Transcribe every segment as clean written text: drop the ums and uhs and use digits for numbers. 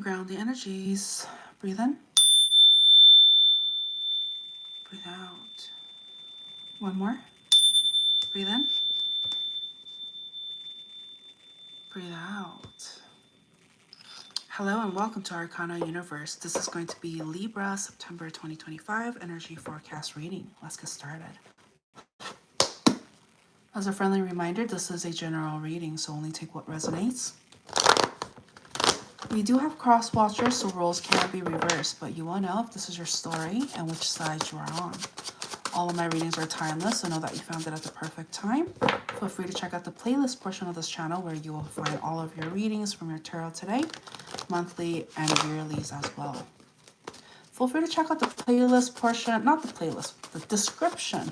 Ground the energies. Breathe in. Breathe out. One more. Breathe in. Breathe out. Hello and welcome to ArcanaUniverse. This is going to be Libra, September 2025 energy forecast reading. Let's get started. As a friendly reminder, this is a general reading, so only take what resonates. We do have cross watchers, so roles can be reversed, but you will know if this is your story and which side you are on. All of my readings are timeless, so know that you found it at the perfect time. Feel free to check out the playlist portion of this channel where you will find all of your readings from your tarot today, monthly and yearlies as well. Feel free to check out the playlist portion, not the playlist, the description.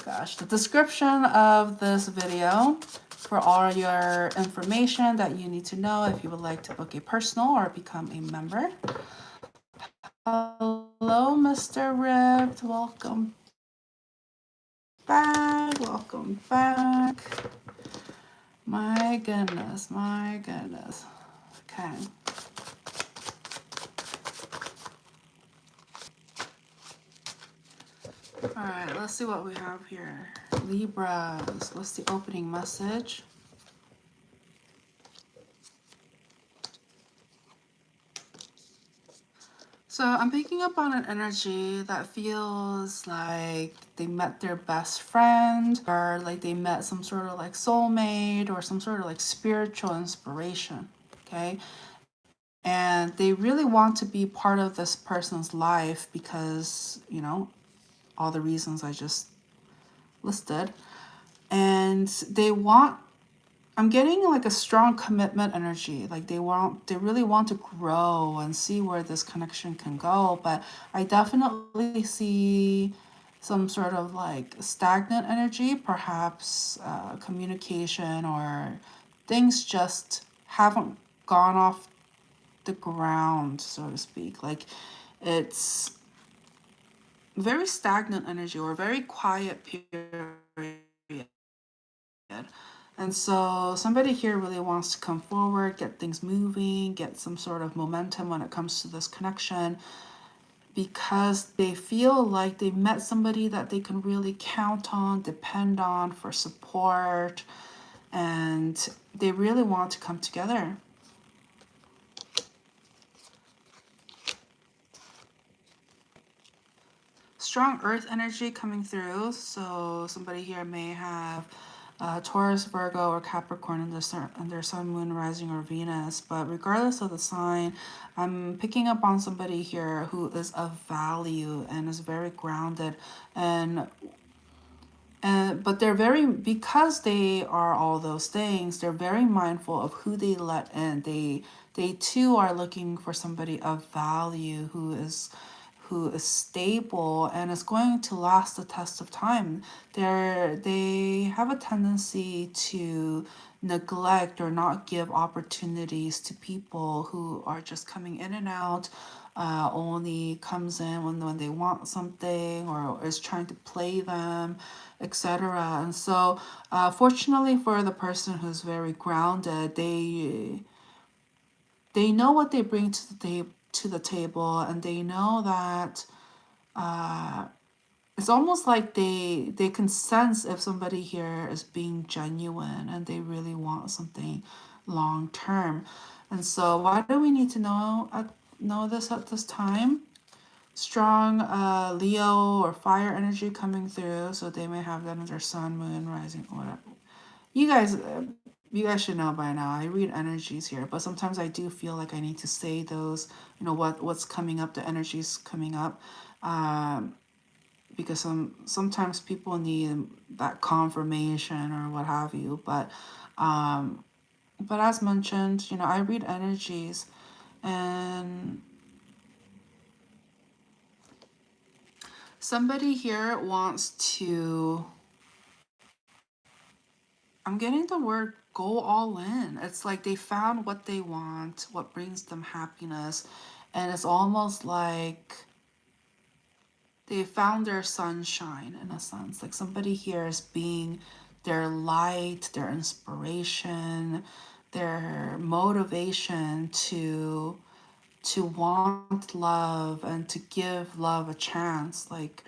Gosh, the description of this video for all your information that you need to know if you would like to book a personal or become a member. Hello, Mr. Ripped. Welcome back. Welcome back. My goodness, my goodness. Okay. All right, let's see what we have here. Libras, what's the opening message? So I'm picking up on an energy that feels like they met their best friend, or like they met some sort of like soulmate or some sort of like spiritual inspiration, okay? And they really want to be part of this person's life because, you know, all the reasons I just listed. And they want, I'm getting like a strong commitment energy. Like they really want to grow and see where this connection can go. But I definitely see some sort of like stagnant energy, perhaps communication, or things just haven't gone off the ground, so to speak. Like it's very stagnant energy or very quiet period. And so somebody here really wants to come forward, get things moving, get some sort of momentum when it comes to this connection, because they feel like they met somebody that they can really count on, depend on for support, and they really want to come together. Strong earth energy coming through. So somebody here may have Taurus, Virgo, or Capricorn in their sun, moon, rising, or Venus. But regardless of the sign, I'm picking up on somebody here who is of value and is very grounded, but they're very, because they are all those things, they're very mindful of who they let in. They too are looking for somebody of value who is stable and is going to last the test of time. They have a tendency to neglect or not give opportunities to people who are just coming in and out, only comes in when they want something or is trying to play them, etc. And so fortunately for the person who's very grounded, they know what they bring to the table, and they know that it's almost like they can sense if somebody here is being genuine and they really want something long term. And so why do we need to know this at this time? Strong Leo or fire energy coming through, so they may have that in their sun, moon, rising, or whatever. You guys should know by now. I read energies here, but sometimes I do feel like I need to say those, you know, what's coming up, the energies coming up, because sometimes people need that confirmation or what have you. But as mentioned, you know, I read energies, and somebody here wants to, I'm getting the word go all in. It's like they found what they want, what brings them happiness. And it's almost like they found their sunshine in a sense. Like somebody here is being their light, their inspiration, their motivation to want love and to give love a chance. Like,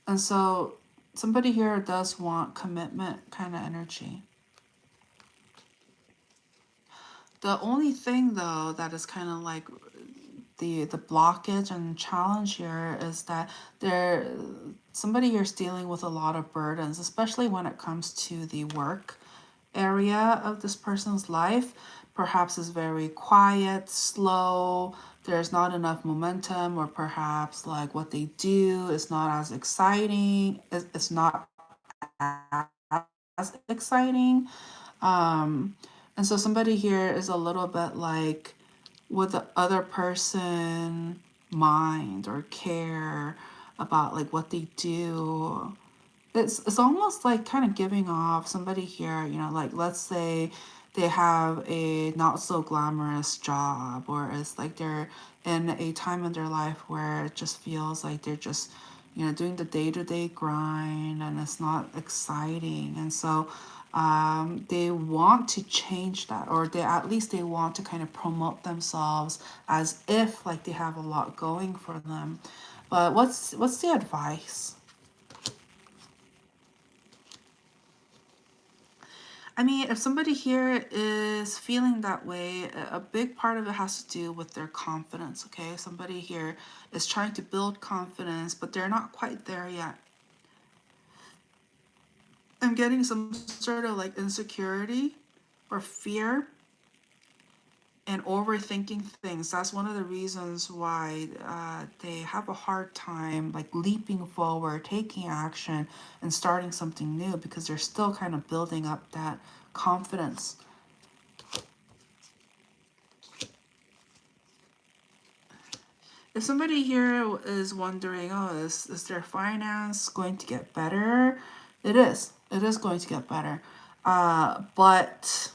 and so somebody here does want commitment kind of energy. The only thing though that is kind of like the blockage and challenge here is that somebody here is dealing with a lot of burdens, especially when it comes to the work area of this person's life. Perhaps is very quiet, slow, there's not enough momentum, or perhaps like what they do is not as exciting, it's not as exciting. And so somebody here is a little bit like, would the other person mind or care about like what they do? It's almost like kind of giving off somebody here, you know, like let's say they have a not so glamorous job, or it's like they're in a time in their life where it just feels like they're just, you know, doing the day-to-day grind and it's not exciting. And so they want to change that, or they at least they want to kind of promote themselves as if like they have a lot going for them. But what's the advice? I mean, if somebody here is feeling that way, a big part of it has to do with their confidence, okay? Somebody here is trying to build confidence, but they're not quite there yet. I'm getting some sort of like insecurity or fear and overthinking things. That's one of the reasons why they have a hard time like leaping forward, taking action, and starting something new, because they're still kind of building up that confidence. If somebody here is wondering, oh, is their finance going to get better? It is. It is going to get better. But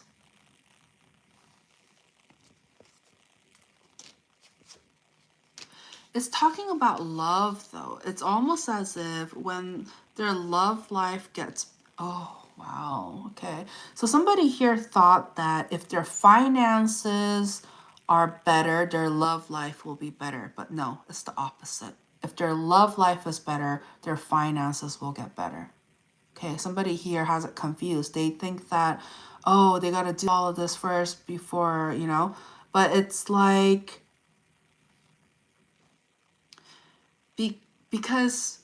it's talking about love, though. It's almost as if when their love life gets... Oh, wow. Okay. So somebody here thought that if their finances are better, their love life will be better. But no, it's the opposite. If their love life is better, their finances will get better. Okay, somebody here has it confused. They think that, oh, they got to do all of this first before, you know. But it's like... because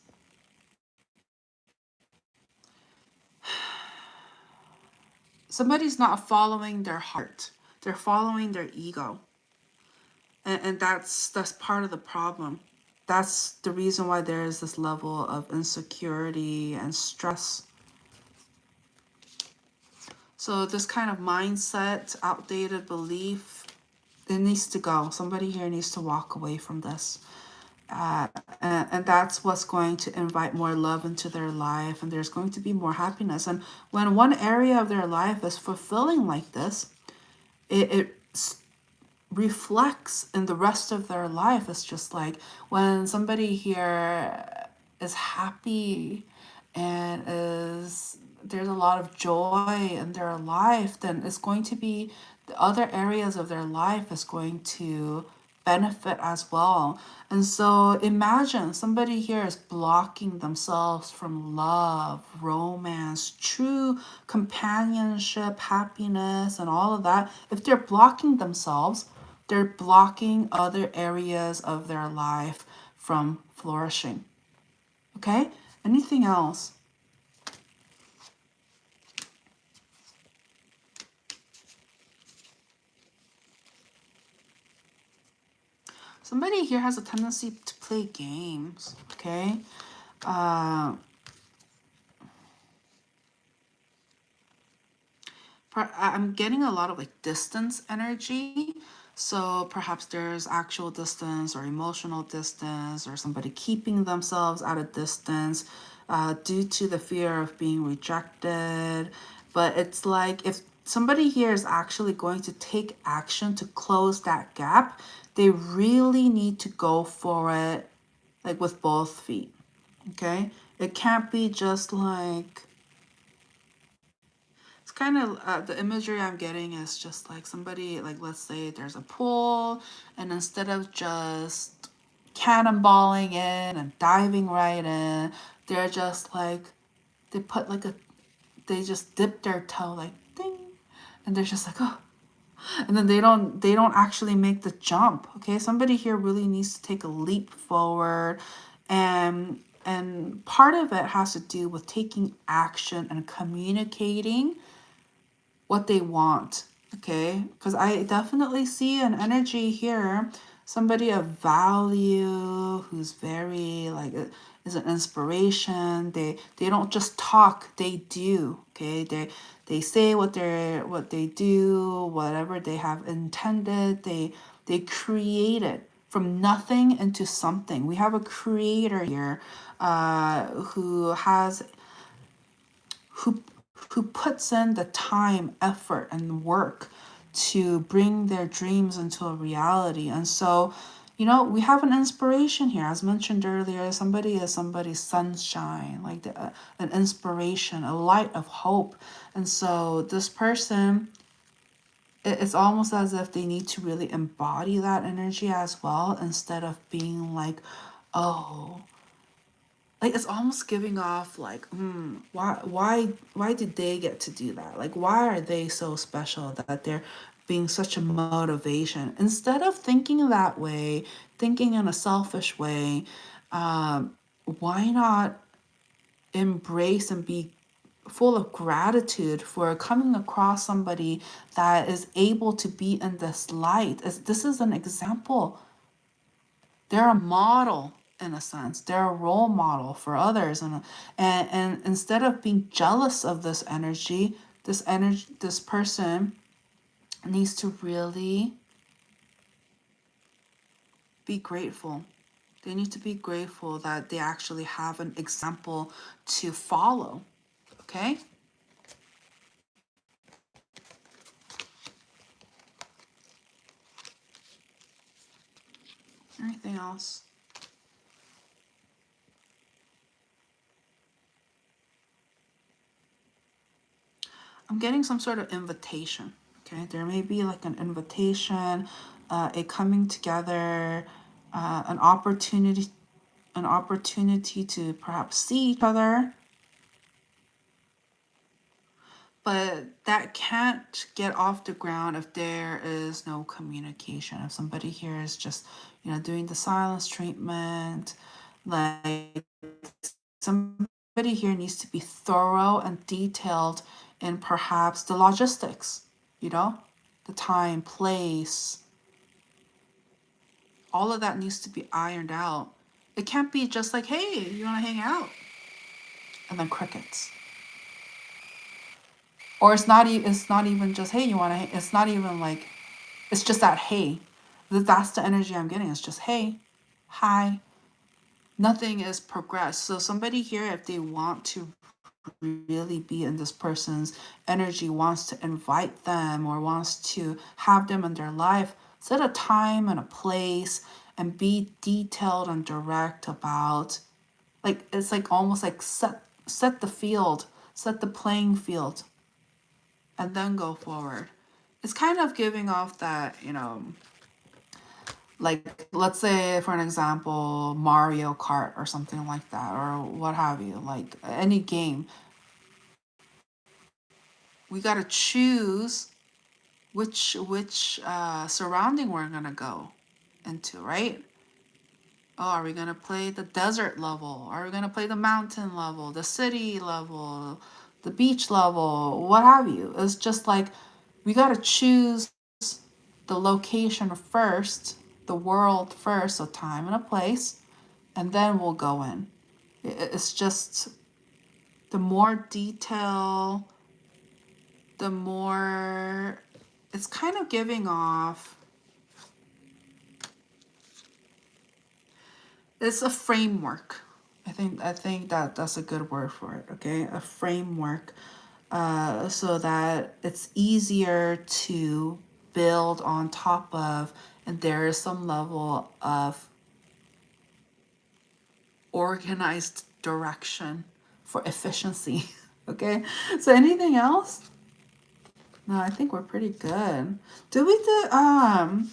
somebody's not following their heart. They're following their ego. And that's part of the problem. That's the reason why there is this level of insecurity and stress. So this kind of mindset, outdated belief, it needs to go. Somebody here needs to walk away from this. And that's what's going to invite more love into their life, and there's going to be more happiness. And when one area of their life is fulfilling like this, it reflects in the rest of their life. It's just like when somebody here is happy and there's a lot of joy in their life, then it's going to be the other areas of their life is going to benefit as well. And so imagine somebody here is blocking themselves from love, romance, true companionship, happiness, and all of that. If they're blocking themselves, they're blocking other areas of their life from flourishing. Okay? Anything else? Somebody here has a tendency to play games, okay? I'm getting a lot of like distance energy. So perhaps there's actual distance or emotional distance, or somebody keeping themselves at a distance due to the fear of being rejected. But it's like if somebody here is actually going to take action to close that gap, they really need to go for it like with both feet. Okay? It can't be just like... It's kind of the imagery I'm getting is just like somebody, like let's say there's a pool, and instead of just cannonballing in and diving right in, they're just like, they put like a, they just dip their toe like ding, and they're just like, oh, and then they don't actually make the jump. Okay, somebody here really needs to take a leap forward, and part of it has to do with taking action and communicating what they want. Okay, because I definitely see an energy here, somebody of value who's very like is an inspiration. They don't just talk, they do. Okay, they say what they do, whatever they have intended, they create it from nothing into something. We have a creator here, who has who who puts in the time, effort, and work to bring their dreams into a reality. And so, we have an inspiration here. As mentioned earlier, somebody is somebody's sunshine, like an inspiration, a light of hope. And so this person, it's almost as if they need to really embody that energy as well, instead of being like, oh, like it's almost giving off like, why did they get to do that? Like, why are they so special that they're being such a motivation? Instead of thinking that way, thinking in a selfish way, why not embrace and be full of gratitude for coming across somebody that is able to be in this light? This is an example. They're a model in a sense. They're a role model for others, and instead of being jealous of this person needs to really be grateful. They need to be grateful that they actually have an example to follow. Okay? Anything else? I'm getting some sort of invitation. Okay, there may be like an invitation, a coming together, an opportunity to perhaps see each other, but that can't get off the ground if there is no communication. If somebody here is just, doing the silence treatment, like somebody here needs to be thorough and detailed in perhaps the logistics, the time, place, all of that needs to be ironed out. It can't be just like, hey, you want to hang out? And then crickets. Or it's not even just, hey, you want to, it's not even like, it's just that, hey. That's the energy I'm getting. It's just, hey, hi. Nothing is progressed. So somebody here, if they want to really be in this person's energy, wants to invite them or wants to have them in their life, set a time and a place and be detailed and direct about, like, it's like almost like set the field, set the playing field, and then go forward. It's kind of giving off that, like, let's say for an example, Mario Kart or something like that, or what have you, like any game. We got to choose which surrounding we're gonna go into, right? Oh, are we gonna play the desert level? Are we gonna play the mountain level, the city level, the beach level, what have you? It's just like we gotta choose the location first, the world first, so time and a place, and then we'll go in. It's just the more detail, the more it's kind of giving off. It's a framework. I think that that's a good word for it. Okay, a framework, so that it's easier to build on top of, and there is some level of organized direction for efficiency. Okay, so anything else? No, I think we're pretty good. Did we do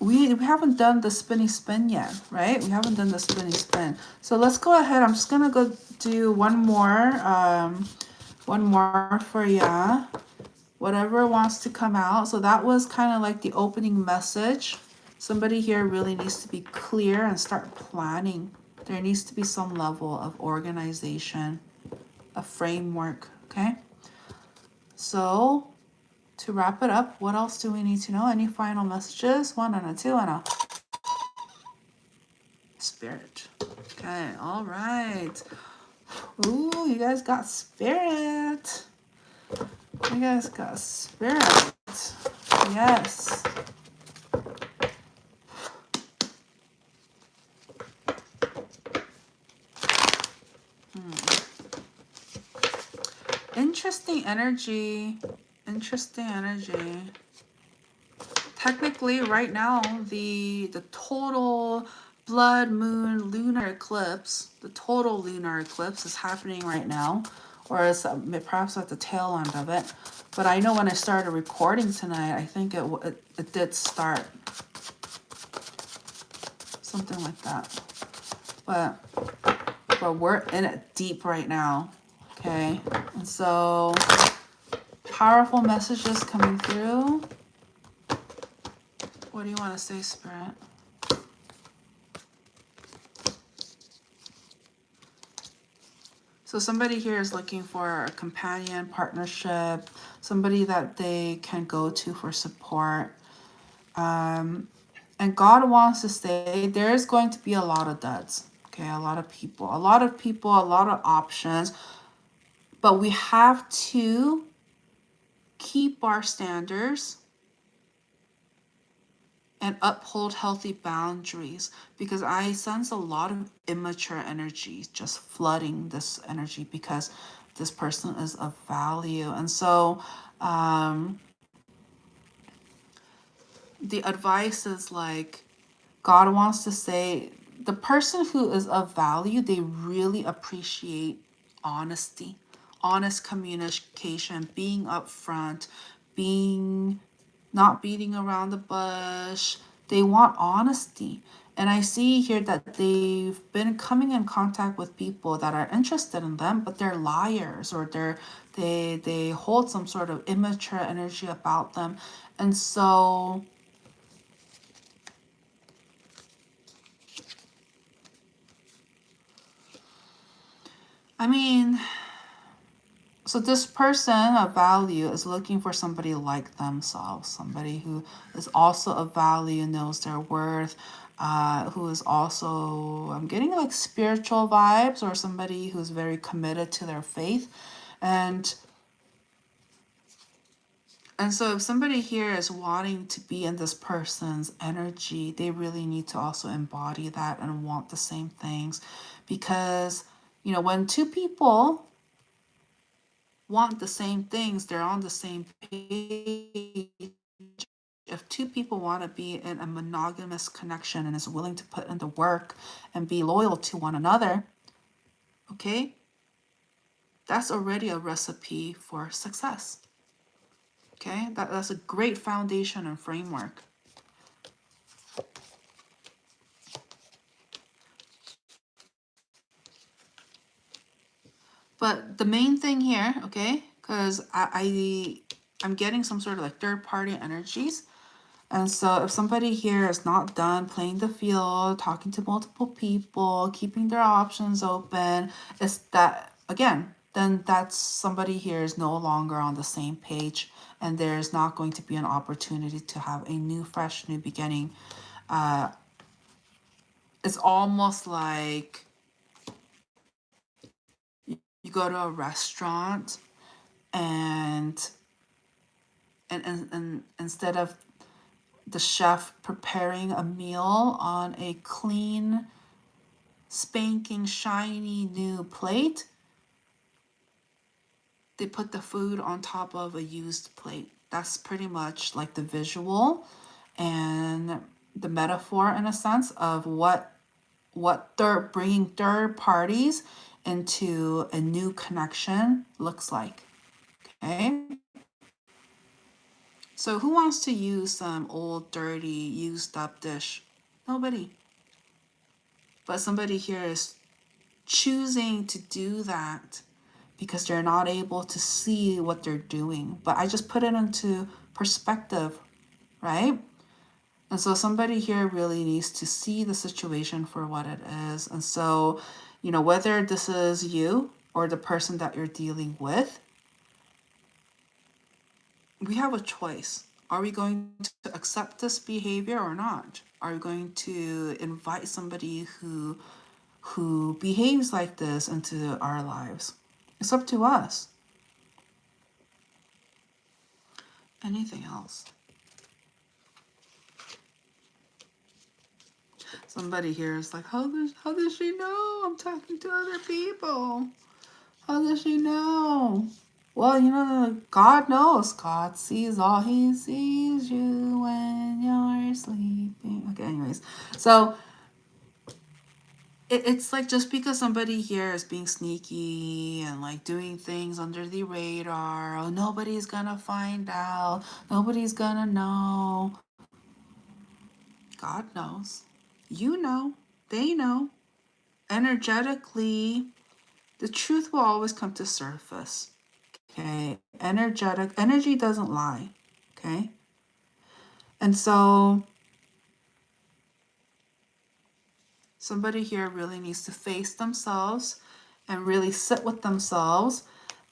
we haven't done the spinny spin yet, right? We haven't done the spinny spin. So let's go ahead. I'm just gonna go do one more for ya. Whatever wants to come out. So that was kind of like the opening message. Somebody here really needs to be clear and start planning. There needs to be some level of organization, a framework, okay? So to wrap it up, what else do we need to know? Any final messages? 1 and a 2 and a spirit. Okay, all right. Ooh, you guys got spirit. You guys got spirit. Yes. Interesting energy. Interesting energy. Technically, right now, the total blood moon lunar eclipse, the total lunar eclipse is happening right now, or is perhaps at the tail end of it. But I know when I started recording tonight, I think it did start. Something like that. But we're in it deep right now. Okay. And so powerful messages coming through. What do you want to say, Spirit? So somebody here is looking for a companion, partnership, somebody that they can go to for support. And God wants to say there's going to be a lot of duds. Okay, a lot of people, a lot of options. But we have to keep our standards and uphold healthy boundaries, because I sense a lot of immature energy just flooding this energy because this person is of value. And so the advice is like, God wants to say the person who is of value, they really appreciate honesty, honest communication, being upfront, being not beating around the bush. They want honesty. And I see here that they've been coming in contact with people that are interested in them, but they're liars, or they hold some sort of immature energy about them. And so I mean, so this person of value is looking for somebody like themselves, somebody who is also of value, knows their worth, who is also, I'm getting like spiritual vibes, or somebody who's very committed to their faith. And so if somebody here is wanting to be in this person's energy, they really need to also embody that and want the same things. Because, you know, when two people want the same things, they're on the same page. If two people want to be in a monogamous connection and is willing to put in the work and be loyal to one another, okay, that's already a recipe for success. Okay, that's a great foundation and framework. But the main thing here, okay, because I'm getting some sort of like third party energies. And so if somebody here is not done playing the field, talking to multiple people, keeping their options open, it's that, again, then that's somebody here is no longer on the same page, and there's not going to be an opportunity to have a new, fresh, new beginning. It's almost like you go to a restaurant and instead of the chef preparing a meal on a clean, spanking, shiny new plate, they put the food on top of a used plate. That's pretty much like the visual and the metaphor, in a sense, of what bringing third parties into a new connection looks like. Okay. So who wants to use some old, dirty, used up dish? Nobody. But somebody here is choosing to do that because they're not able to see what they're doing. But I just put it into perspective, right? And so somebody here really needs to see the situation for what it is. And so, you know, whether this is you or the person that you're dealing with, we have a choice. Are we going to accept this behavior or not? Are we going to invite somebody who behaves like this into our lives? It's up to us. Anything else? Somebody here is like, how does she know I'm talking to other people? How does she know? Well, you know, God knows. God sees all. He sees you when you're sleeping. Okay, anyways. So it's like just because somebody here is being sneaky and like doing things under the radar, oh, nobody's gonna find out. Nobody's gonna know. God knows. You know. They know. Energetically, the truth will always come to surface. Okay, energy doesn't lie. Okay, and so somebody here really needs to face themselves and really sit with themselves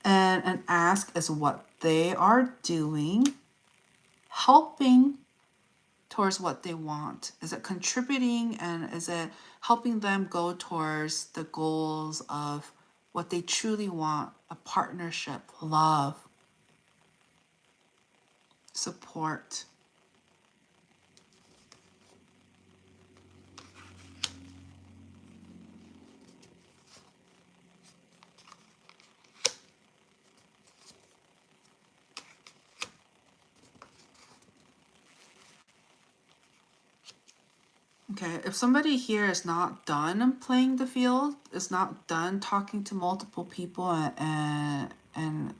and ask, is what they are doing helping towards what they want? Is it contributing, and is it helping them go towards the goals of what they truly want? A partnership, love, support. Okay, if somebody here is not done playing the field, is not done talking to multiple people and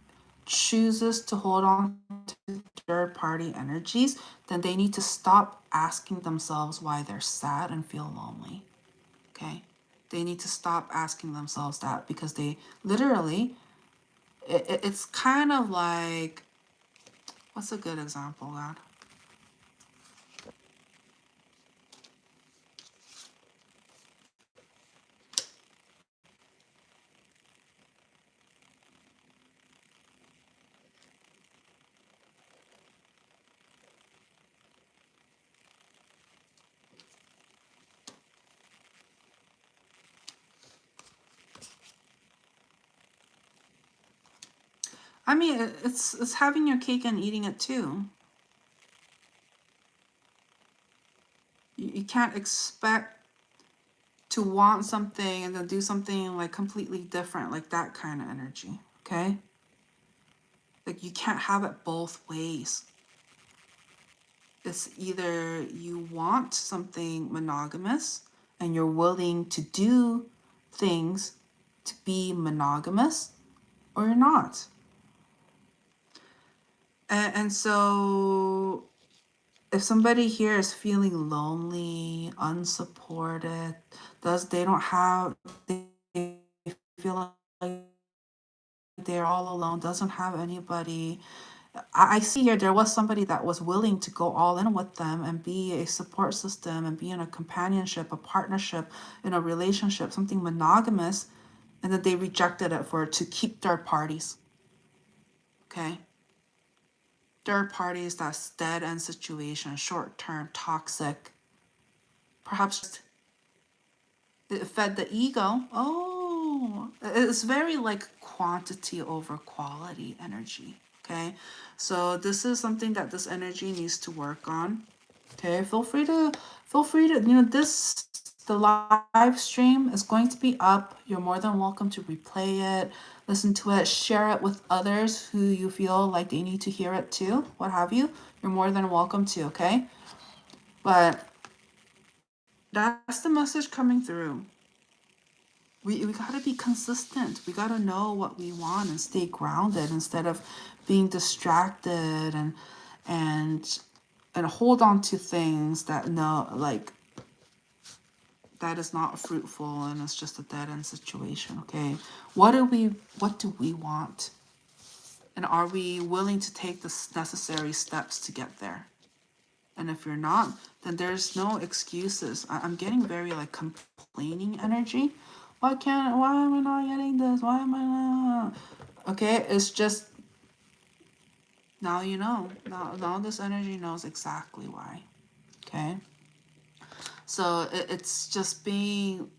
chooses to hold on to third party energies, then they need to stop asking themselves why they're sad and feel lonely. Okay, they need to stop asking themselves that, because they literally, it's kind of like, what's a good example, God? I mean, it's having your cake and eating it too. You can't expect to want something and then do something like completely different, like that kind of energy, okay? Like you can't have it both ways. It's either you want something monogamous and you're willing to do things to be monogamous, or you're not. And so if somebody here is feeling lonely, unsupported, they feel like they're all alone, doesn't have anybody. I see here there was somebody that was willing to go all in with them and be a support system and be in a companionship, a partnership, in a relationship, something monogamous, and then they rejected it to keep third parties. Okay? Third parties, that's dead end situation, short term, toxic. Perhaps it fed the ego. Oh, it's very like quantity over quality energy. Okay, so this is something that this energy needs to work on. Okay, feel free to the live stream is going to be up. You're more than welcome to replay it, listen to it, share it with others who you feel like they need to hear it too, what have you. You're more than welcome to, okay? But that's the message coming through. We got to be consistent. We got to know what we want and stay grounded instead of being distracted and hold on to things that that is not fruitful and it's just a dead end situation. Okay, what do we want, and are we willing to take the necessary steps to get there? And if you're not, then there's no excuses. I'm getting very like complaining energy. Why am I not getting this? Why am I not? Okay, it's just, now you know. Now this energy knows exactly why. Okay. So it's just being,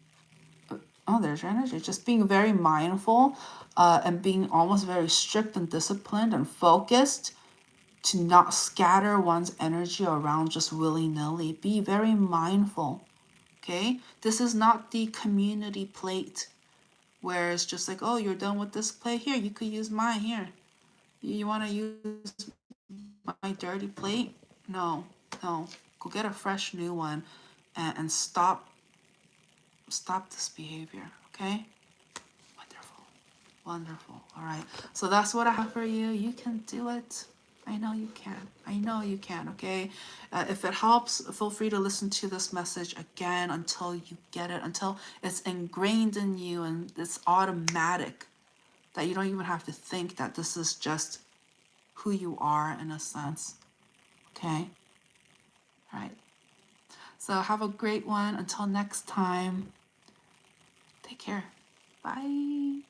oh, there's your energy. Just being very mindful, and being almost very strict and disciplined and focused to not scatter one's energy around just willy-nilly. Be very mindful. Okay? This is not the community plate where it's just like, oh, you're done with this plate. Here, you could use mine. Here. You want to use my dirty plate? No. Go get a fresh new one and stop this behavior. Okay? Wonderful. All right. So that's what I have for you. You can do it. I know you can. Okay. If it helps, feel free to listen to this message again until you get it, until it's ingrained in you and it's automatic, that you don't even have to think, that this is just who you are in a sense. Okay. All right. So have a great one. Until next time. Take care. Bye.